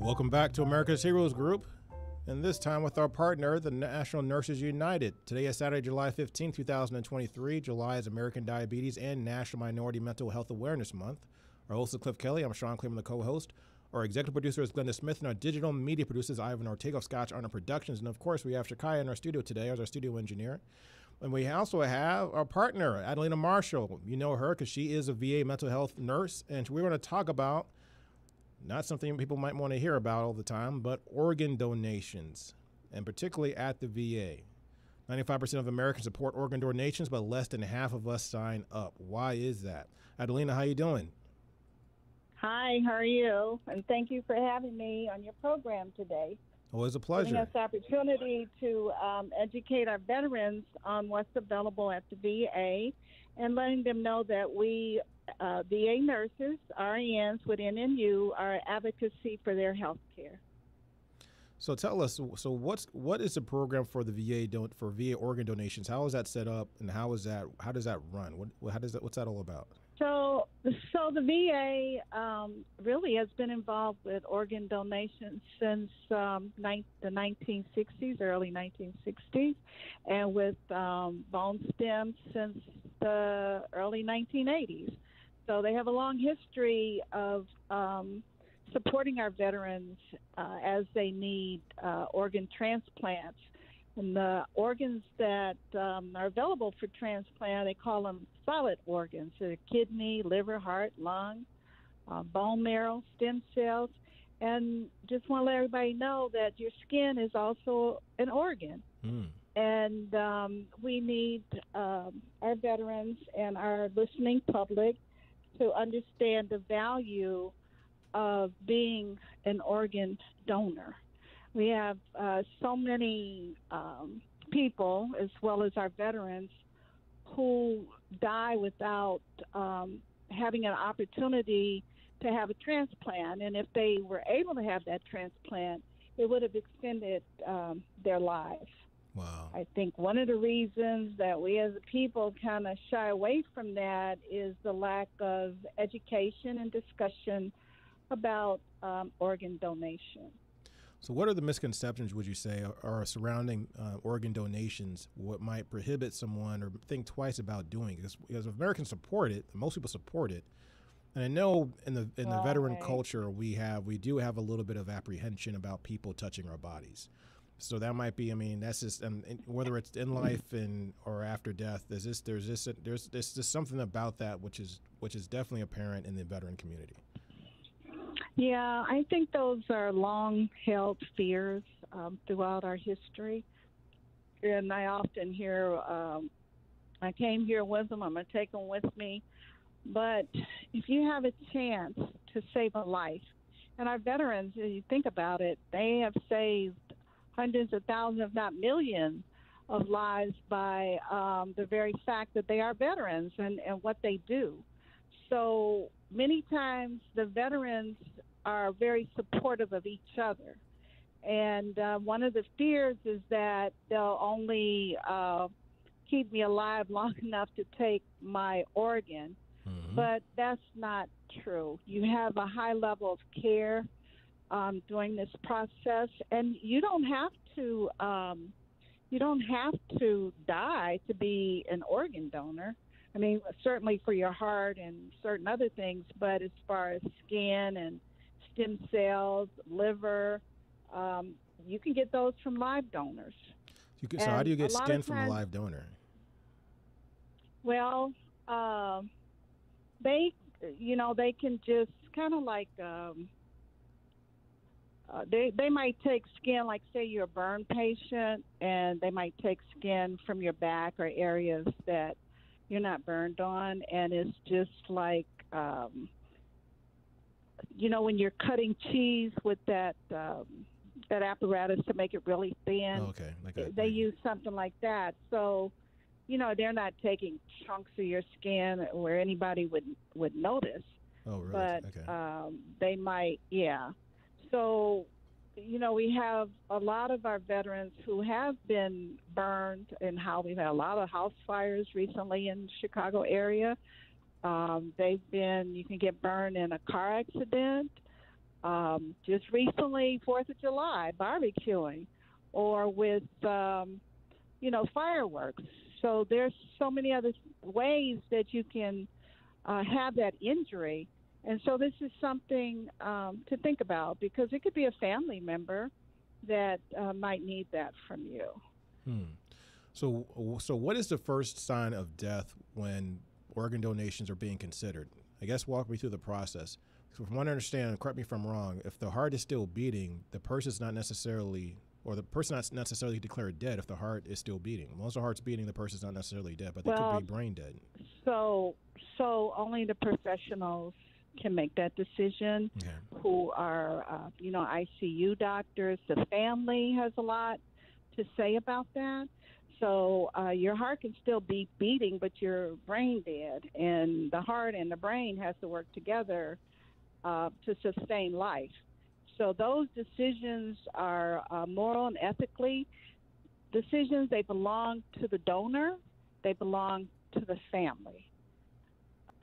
Welcome back to America's Heroes Group, and this time with our partner, the National Nurses United. Today is Saturday, July 15, 2023. July is American Diabetes and National Minority Mental Health Awareness Month. Our host is Cliff Kelley. I'm Sean Claiborne, the co-host. Our executive producer is Glenda Smith, and our digital media producer is Ivan Ortega of Scotch Arnold Productions. And of course, we have Shakaya in our studio today as our studio engineer. And we also have our partner, Adelena Marshall. You know her because she is a VA mental health nurse, and we're going to talk about not something people might want to hear about all the time, but organ donations, and particularly at the VA. 95% of Americans support organ donations, but less than half of us sign up. Why is that? Adelena, how you doing? Hi, how are you? And thank you for having me on your program today. Always a pleasure. Giving us the opportunity to educate our veterans on what's available at the VA and letting them know that we VA nurses, RNs with NNU, are advocacy for their health care. So tell us, what is the program for the for VA organ donations? How is that set up, and how does that run? What's that all about? So the VA really has been involved with organ donations since the 1960s, early 1960s, and with bone stems since the early 1980s. So they have a long history of supporting our veterans as they need organ transplants. And the organs that are available for transplant, they call them solid organs. So the kidney, liver, heart, lung, bone marrow, stem cells. And just want to let everybody know that your skin is also an organ. And we need our veterans and our listening public to understand the value of being an organ donor. We have so many people, as well as our veterans, who die without having an opportunity to have a transplant. And if they were able to have that transplant, it would have extended their lives. Wow. I think one of the reasons that we as a people kind of shy away from that is the lack of education and discussion about organ donation. So what are the misconceptions, would you say, are surrounding organ donations, what might prohibit someone or think twice about doing it? Because Americans support it, most people support it. And I know in the veteran culture, we do have a little bit of apprehension about people touching our bodies. So that might be, that's just, whether it's in life or after death, there's just something about that which is definitely apparent in the veteran community. Yeah, I think those are long-held fears throughout our history. And I often hear, I came here with them, I'm going to take them with me. But if you have a chance to save a life, and our veterans, if you think about it, they have saved hundreds of thousands, if not millions, of lives by the very fact that they are veterans and what they do. So many times the veterans are very supportive of each other. And one of the fears is that they'll only keep me alive long enough to take my organ. Mm-hmm. But that's not true. You have a high level of care during this process, and you don't have to die to be an organ donor. Certainly for your heart and certain other things, but as far as skin and stem cells, liver, you can get those from live donors. So how do you get skin from a live donor? Well, they can just kind of like they might take skin, like say you're a burn patient, and they might take skin from your back or areas that you're not burned on, and it's just like when you're cutting cheese with that apparatus to make it really thin. Oh, okay. They use something like that. So, they're not taking chunks of your skin where anybody would notice. Oh, really? But okay. They might, yeah. So, we have a lot of our veterans who have been burned, and how we've had a lot of house fires recently in the Chicago area. You can get burned in a car accident. just recently, 4th of July, barbecuing, or with, fireworks. So there's so many other ways that you can have that injury. And so this is something to think about, because it could be a family member that might need that from you. So what is the first sign of death when organ donations are being considered? I guess walk me through the process. So from what I understand, correct me if I'm wrong, if the heart is still beating, the person not necessarily declared dead if the heart is still beating. Once the heart's beating, the person's not necessarily dead, but they could be brain dead. So only the professionals can make that decision, who are, ICU doctors. The family has a lot to say about that. So your heart can still be beating, but you're brain dead, and the heart and the brain has to work together to sustain life. So those decisions are moral and ethically decisions. They belong to the donor. They belong to the family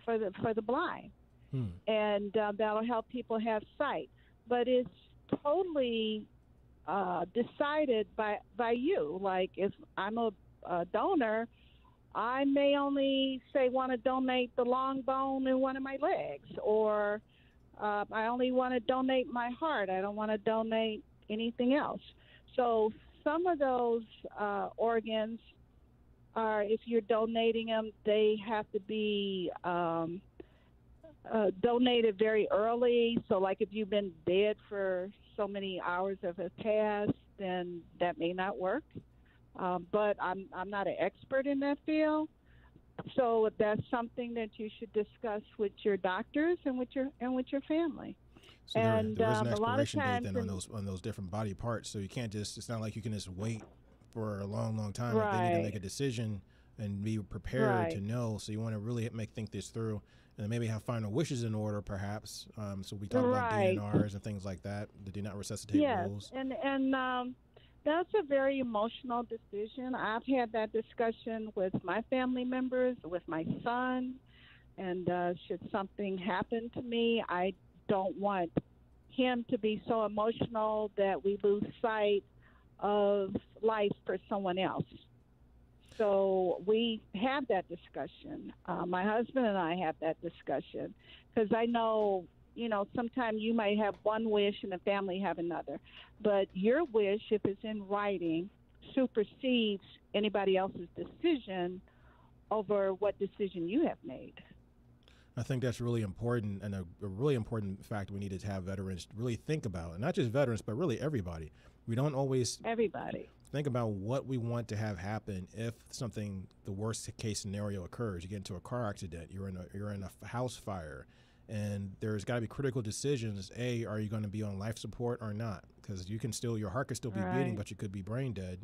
for the blind, and that'll help people have sight. But it's totally decided by you. Like, if I'm a donor, I may only want to donate the long bone in one of my legs, or I only want to donate my heart. I don't want to donate anything else. So some of those organs are, if you're donating them, they have to be donated very early. So like if you've been dead for so many hours have passed, then that may not work. But I'm not an expert in that field. So that's something that you should discuss with your doctors and with your family. So there is an expiration date then on those different body parts. So you can't it's not like you can just wait for a long, long time. Right. If they need to make a decision and be prepared to know. So you want to really think this through, and maybe have final wishes in order, perhaps. So we talk about DNRs and things like that, the do not resuscitate rules. And that's a very emotional decision. I've had that discussion with my family members, with my son, and should something happen to me, I don't want him to be so emotional that we lose sight of life for someone else. So we have that discussion. My husband and I have that discussion, because I know, sometimes you might have one wish and the family have another. But your wish, if it's in writing, supersedes anybody else's decision over what decision you have made. I think that's really important, and a really important fact we need to have veterans really think about, and not just veterans, but really everybody. We don't always think about what we want to have happen if the worst case scenario occurs. You get into a car accident, you're in a house fire, and there's got to be critical decisions. Are you going to be on life support or not? Because your heart could still be beating, but you could be brain dead.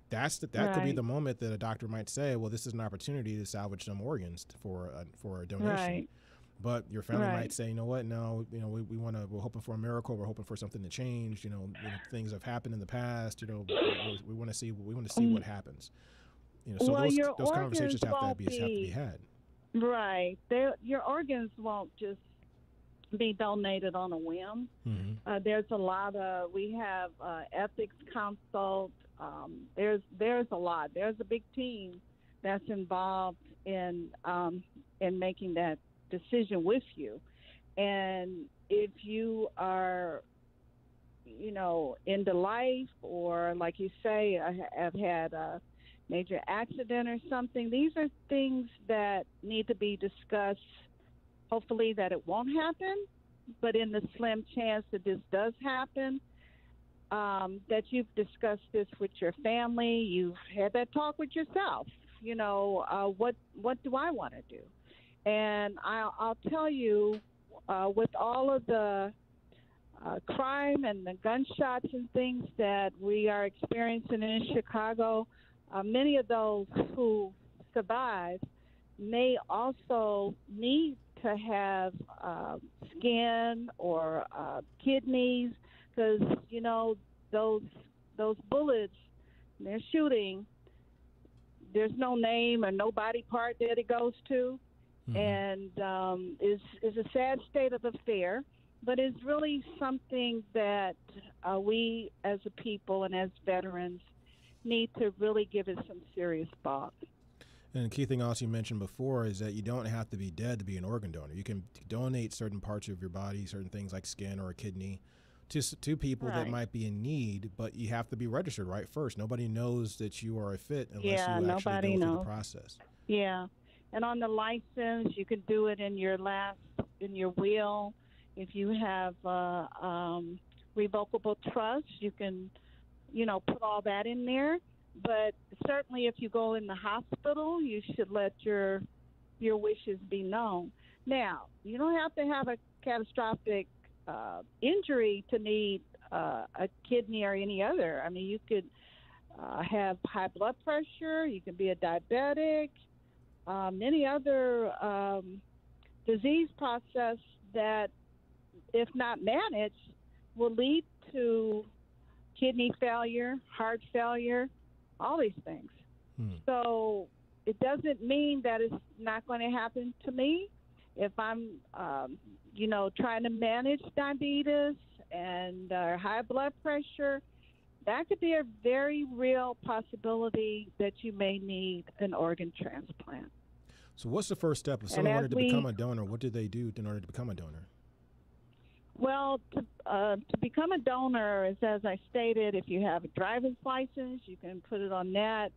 That could be the moment that a doctor might say, well, this is an opportunity to salvage some organs for a donation. Right. But your family might say, you know what? No, we're hoping for a miracle. We're hoping for something to change. Things have happened in the past. We want to see what happens. So those conversations have to be had. Right. Your organs won't just be donated on a whim. Mm-hmm. There's a lot of, we have ethics consult. There's a lot. There's a big team that's involved in making that decision with you. And if you are, into life, or like you say, I have had a major accident or something, these are things that need to be discussed. Hopefully that it won't happen, but in the slim chance that this does happen, that you've discussed this with your family, you've had that talk with yourself. What do I want to do? And I'll tell you, with all of the crime and the gunshots and things that we are experiencing in Chicago, many of those who survive may also need to have skin or kidneys, because those bullets, they're shooting, there's no name or no body part that it goes to. Mm-hmm. And is a sad state of affair. but it's really something that we as a people and as veterans need to really give it some serious thought. And the key thing also you mentioned before is that you don't have to be dead to be an organ donor. You can donate certain parts of your body, certain things like skin or a kidney, to people that Right. might be in need, but you have to be registered right first. Nobody knows that you are a fit unless Yeah, you actually nobody go through the knows. process. Yeah. And on the license, you can do it in your will. If you have revocable trust, you can, put all that in there. But certainly if you go in the hospital, you should let your wishes be known. Now, you don't have to have a catastrophic injury to need a kidney or any other. I mean, you could have high blood pressure, you can be a diabetic, any other disease process that, if not managed, will lead to kidney failure, heart failure, all these things. So it doesn't mean that it's not going to happen to me. If I'm, trying to manage diabetes and high blood pressure, that could be a very real possibility that you may need an organ transplant. So what's the first step? If someone wanted to become a donor, what do they do in order to become a donor? Well, to become a donor is, as I stated, if you have a driver's license, you can put it on that.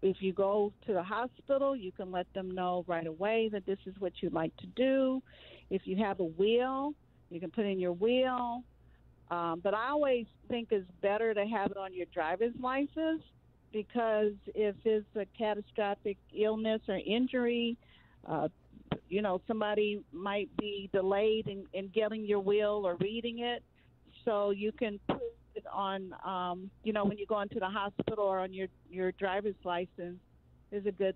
If you go to the hospital, you can let them know right away that this is what you'd like to do. If you have a will, you can put in your will. But I always think it's better to have it on your driver's license, because if it's a catastrophic illness or injury, somebody might be delayed in getting your will or reading it. So you can put it on, when you go into the hospital, or on your driver's license is a good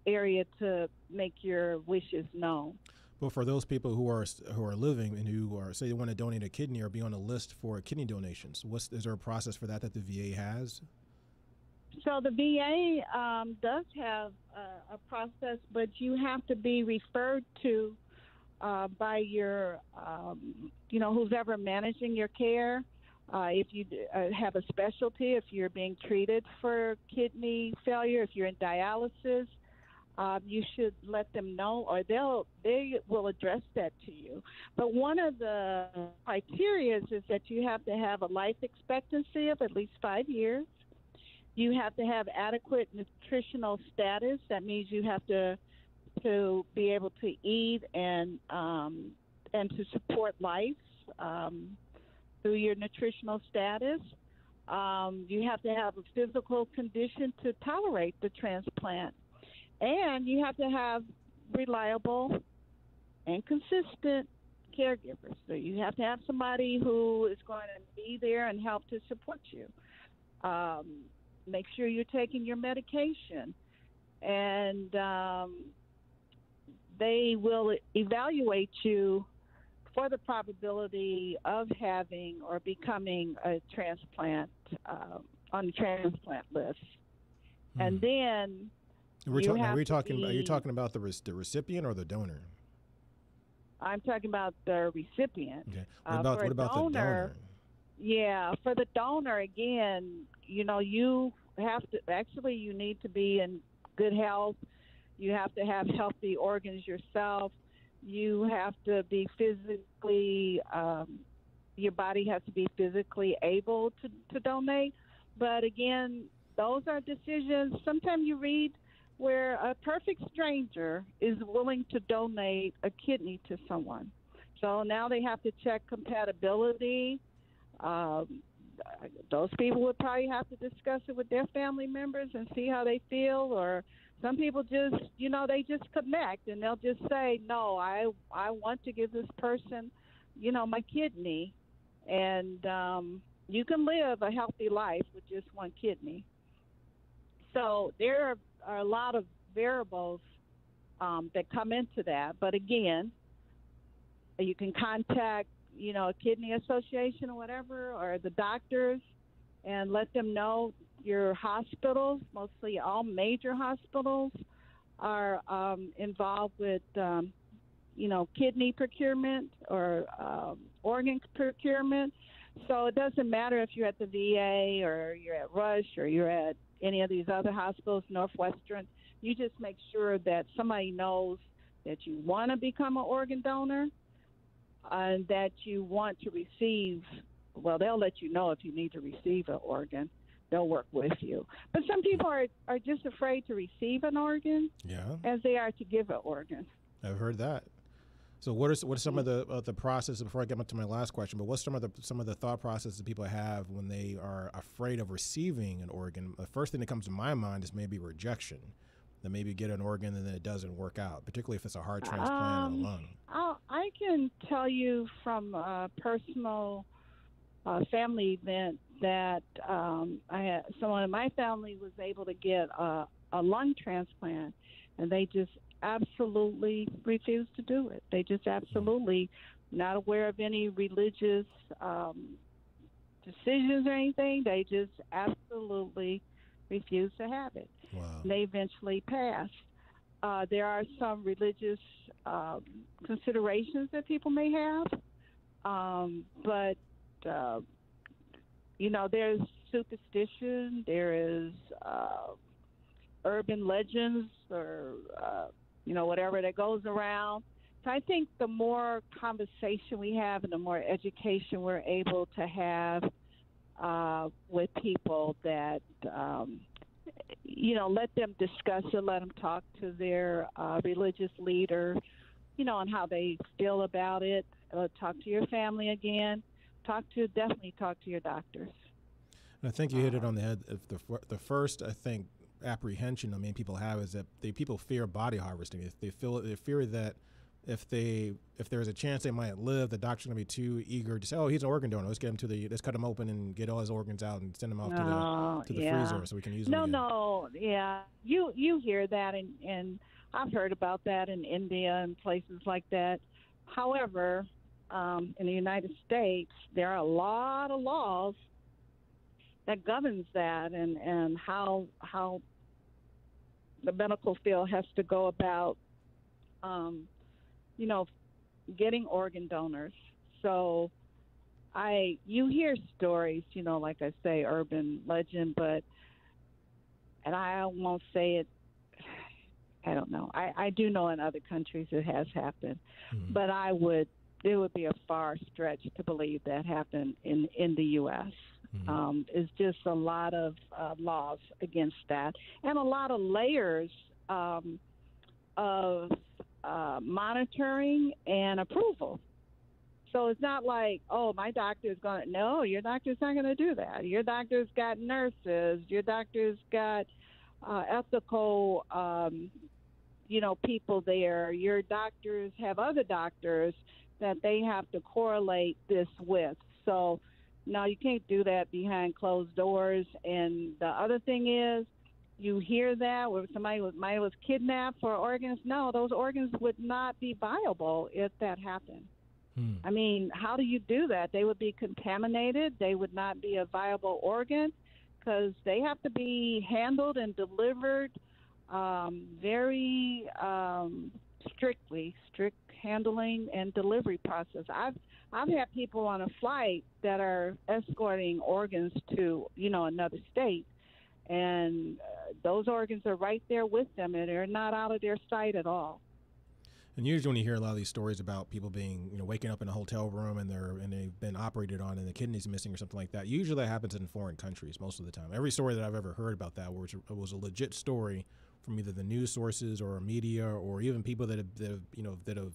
area to make your wishes known. Well, for those people who are living and who are, say, they want to donate a kidney or be on a list for kidney donations, is there a process for that the VA has? So the VA does have a process, but you have to be referred to by your, who's ever managing your care. If you have a specialty, if you're being treated for kidney failure, if you're in dialysis, you should let them know, or they will address that to you. But one of the criteria is that you have to have a life expectancy of at least 5 years. You have to have adequate nutritional status. That means you have to be able to eat and to support life through your nutritional status. You have to have a physical condition to tolerate the transplant. And you have to have reliable and consistent caregivers. So you have to have somebody who is going to be there and help to support you. Make sure you're taking your medication. And they will evaluate you for the probability of having or becoming a transplant on the transplant list. And then are you talking about the recipient or the donor? I'm talking about the recipient. Okay. What about the donor? Yeah, for the donor, again, you have to, actually, you need to be in good health. You have to have healthy organs yourself. You have to be physically, your body has to be physically able to donate. But again, those are decisions. Sometimes you read where a perfect stranger is willing to donate a kidney to someone. So now they have to check compatibility. Those people would probably have to discuss it with their family members and see how they feel. Or some people just, they just connect and they'll just say, no, I want to give this person, my kidney. And you can live a healthy life with just one kidney. So there are a lot of variables that come into that. But again, you can contact, a kidney association or whatever, or the doctors, and let them know. Your hospitals, mostly all major hospitals, are involved with kidney procurement or organ procurement. So it doesn't matter if you're at the VA or you're at Rush or you're at any of these other hospitals, Northwestern. You just make sure that somebody knows that you want to become an organ donor and that you want to receive. Well, they'll let you know if you need to receive an organ. They'll work with you. But some people are just afraid to receive an organ as they are to give an organ. I've heard that. So what are some of the process, before I get to my last question, but what's some of the thought processes people have when they are afraid of receiving an organ? The first thing that comes to my mind is maybe rejection, that maybe get an organ and then it doesn't work out, particularly if it's a heart transplant or a lung. I can tell you from a personal family event that I had someone in my family was able to get a lung transplant, and they just absolutely refused to do it. They just absolutely not aware of any religious decisions or anything. They just absolutely refused to have it. Wow. They eventually passed. There are some religious considerations that people may have, but there's superstition, there is urban legends, or whatever that goes around. So I think the more conversation we have and the more education we're able to have with people, that let them discuss it, let them talk to their religious leader, on how they feel about it. Talk to your family again. Definitely talk to your doctors. And I think you hit it on the head. The first, I think, apprehension people have is that people fear body harvesting. If they fear that if there's a chance they might live, the doctor's gonna be too eager to say, "Oh, he's an organ donor. Let's let's cut him open and get all his organs out and send him off to the freezer so we can use them again." Yeah. You hear that, and I've heard about that in India and places like that. However, in the United States, there are a lot of laws that governs that, and how the medical field has to go about, getting organ donors. So you hear stories, like I say, urban legend, and I won't say it. I don't know. I do know in other countries it has happened, but it would be a far stretch to believe that happened in the U.S. It's just a lot of laws against that, and a lot of layers of monitoring and approval. So it's not like, oh, my doctor's going to, no, your doctor's not going to do that. Your doctor's got nurses. Your doctor's got ethical, people there. Your doctors have other doctors that they have to correlate this with. So, no, you can't do that behind closed doors. And the other thing is, you hear that where somebody was kidnapped for organs. No, those organs would not be viable if that happened. I mean, how do you do that? They would be contaminated. They would not be a viable organ because they have to be handled and delivered very strict handling and delivery process. I've had people on a flight that are escorting organs to, another state, and those organs are right there with them, and they're not out of their sight at all. And usually when you hear a lot of these stories about people being, waking up in a hotel room and they've been operated on and the kidney's missing or something like that, usually that happens in foreign countries most of the time. Every story that I've ever heard about that was a legit story from either the news sources or media or even people that have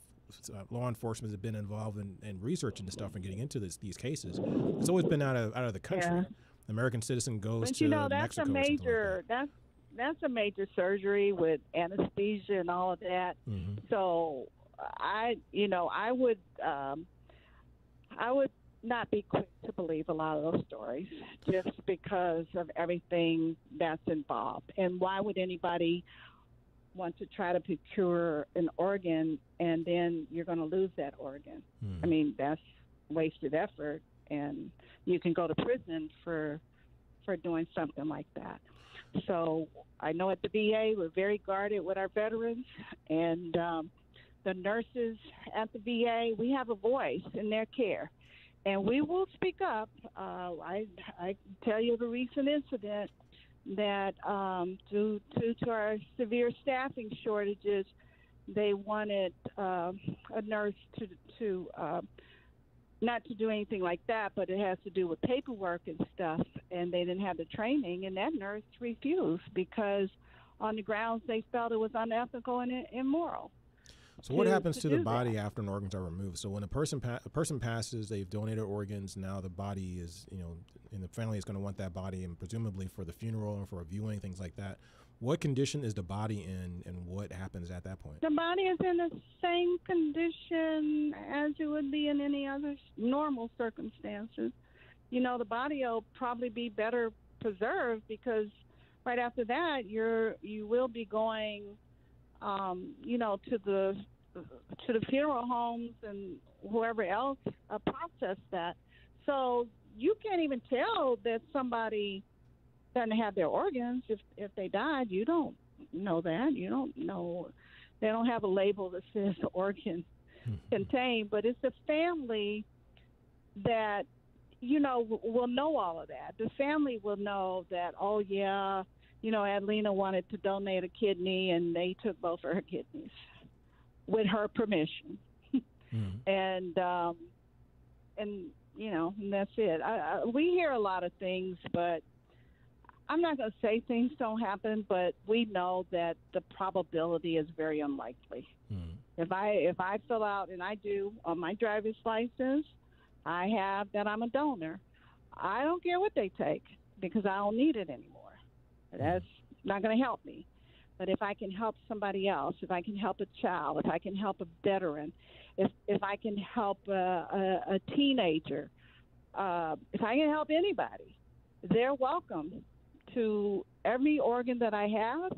law enforcement have been involved in researching this stuff and getting into these cases. It's always been out of the country. Yeah. The American citizen goes to Mexico or something like that. That's a major surgery with anesthesia and all of that. Mm-hmm. So I would not be quick to believe a lot of those stories just because of everything that's involved. And why would anybody want to try to procure an organ and then you're going to lose that organ? Mm-hmm. I mean, that's wasted effort, and you can go to prison for doing something like that. So I know at the VA we're very guarded with our veterans, and the nurses at the VA, we have a voice in their care, and we will speak up. I tell you the recent incident that due to our severe staffing shortages, they wanted a nurse to not to do anything like that, but it has to do with paperwork and stuff, and they didn't have the training, and that nurse refused because on the grounds they felt it was unethical and immoral. So what happens to the body after an organs are removed? So when a person passes, they've donated organs, now the body is, and the family is going to want that body, and presumably for the funeral and for a viewing, things like that. What condition is the body in, and what happens at that point? The body is in the same condition as it would be in any other normal circumstances. The body will probably be better preserved because right after that you will be going, to the funeral homes and whoever else process that. So you can't even tell that somebody doesn't have their organs if they died. You don't know that. You don't know. They don't have a label that says organ contained, but it's the family that will know all of that. The family will know that, oh yeah, Adelena wanted to donate a kidney and they took both of her kidneys with her permission. And that's it. We hear a lot of things, but I'm not going to say things don't happen, but we know that the probability is very unlikely. If I fill out, and I do on my driver's license, I have that I'm a donor. I don't care what they take because I don't need it anymore. That's not going to help me. But if I can help somebody else, if I can help a child, if I can help a veteran, if I can help a teenager, if I can help anybody, they're welcome to every organ that I have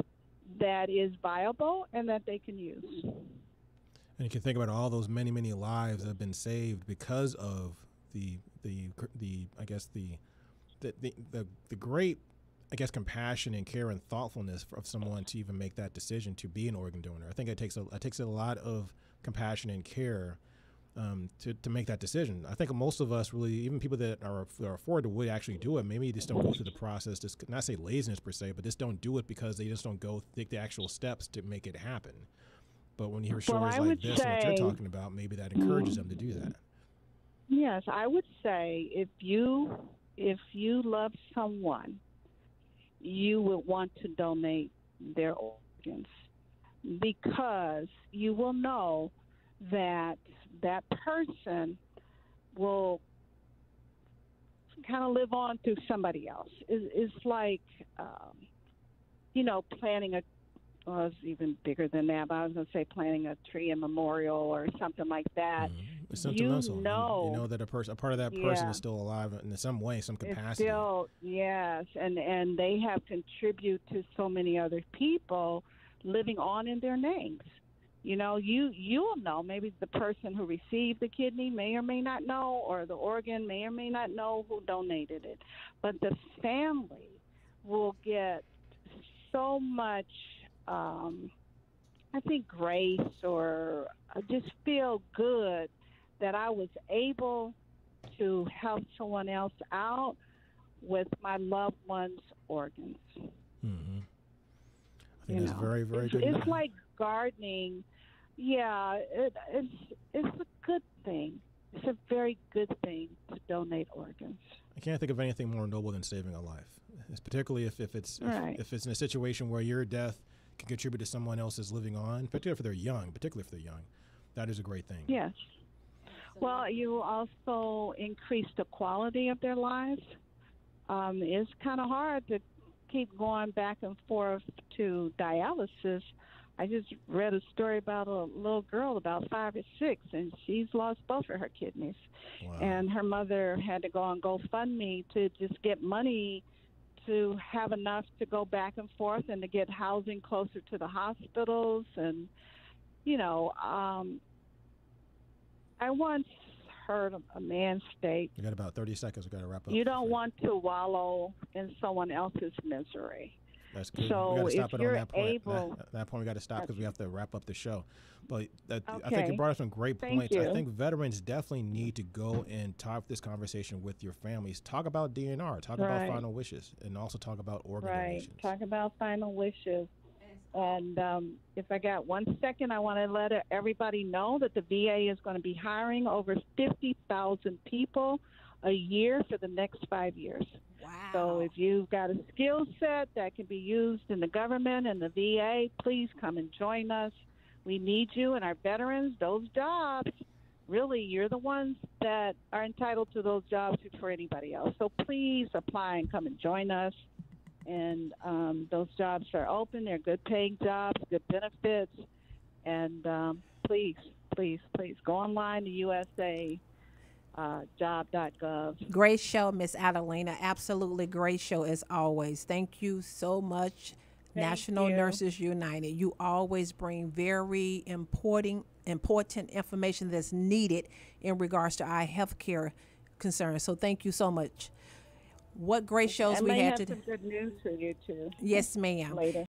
that is viable and that they can use. And you can think about all those many, many lives that have been saved because of the great, compassion and care and thoughtfulness of someone to even make that decision to be an organ donor. I think it takes a lot of compassion and care to make that decision. I think most of us really, even people that are afforded to would actually do it, maybe just don't go through the process, just not say laziness per se, but just don't do it because they just don't go take the actual steps to make it happen. But when you hear stories like this and what you're talking about, maybe that encourages them to do that. Yes, I would say if you love someone, you would want to donate their organs because you will know that that person will kind of live on through somebody else. It's like, planting it's even bigger than that, but I was going to say planting a tree in memorial or something like that. It's sentimental. You know that a part of that person is still alive in some way, some capacity. It's still, yes, and they have contributed to so many other people living on in their names. You'll know. Maybe the person who received the kidney may or may not know, or the organ may or may not know who donated it. But the family will get so much, I think, grace or just feel good that I was able to help someone else out with my loved one's organs. Mm-hmm. I think that's very, very good. It's like gardening. Yeah, it's a good thing. It's a very good thing to donate organs. I can't think of anything more noble than saving a life. It's particularly if it's in a situation where your death can contribute to someone else's living on, particularly if they're young. That is a great thing. Yes. Well, you also increase the quality of their lives. It's kind of hard to keep going back and forth to dialysis. I just read a story about a little girl about 5 or 6, and she's lost both of her kidneys. Wow. And her mother had to go on GoFundMe to just get money to have enough to go back and forth and to get housing closer to the hospitals. And, I once heard a man state, We got about 30 seconds. We got to wrap up. you don't want to wallow in someone else's misery. That's good. So We got to stop if it on you're that point. able, That point we got to stop because we have to wrap up the show. But I think Okay. you brought up some great Thank points. you. I think veterans definitely need to go and talk this conversation with your families. Talk about DNR. Talk about Right. final wishes, and also talk about organ right, donations. talk about final wishes. And if I got 1 second, I want to let everybody know that the VA is going to be hiring over 50,000 people a year for the next 5 years. Wow. So if you've got a skill set that can be used in the government and the VA, please come and join us. We need you and our veterans. Those jobs, really, you're the ones that are entitled to those jobs before anybody else. So please apply and come and join us. And those jobs are open. They're good paying jobs, good benefits. And please, please, please go online to USA. Job.gov. Great show, Miss Adelena. Absolutely great show as always. Thank you so much, National you. Nurses United. You always bring very important information that's needed in regards to our healthcare concerns. So thank you so much. What great shows I we may had have today. some good news for you too. Yes, ma'am. Later.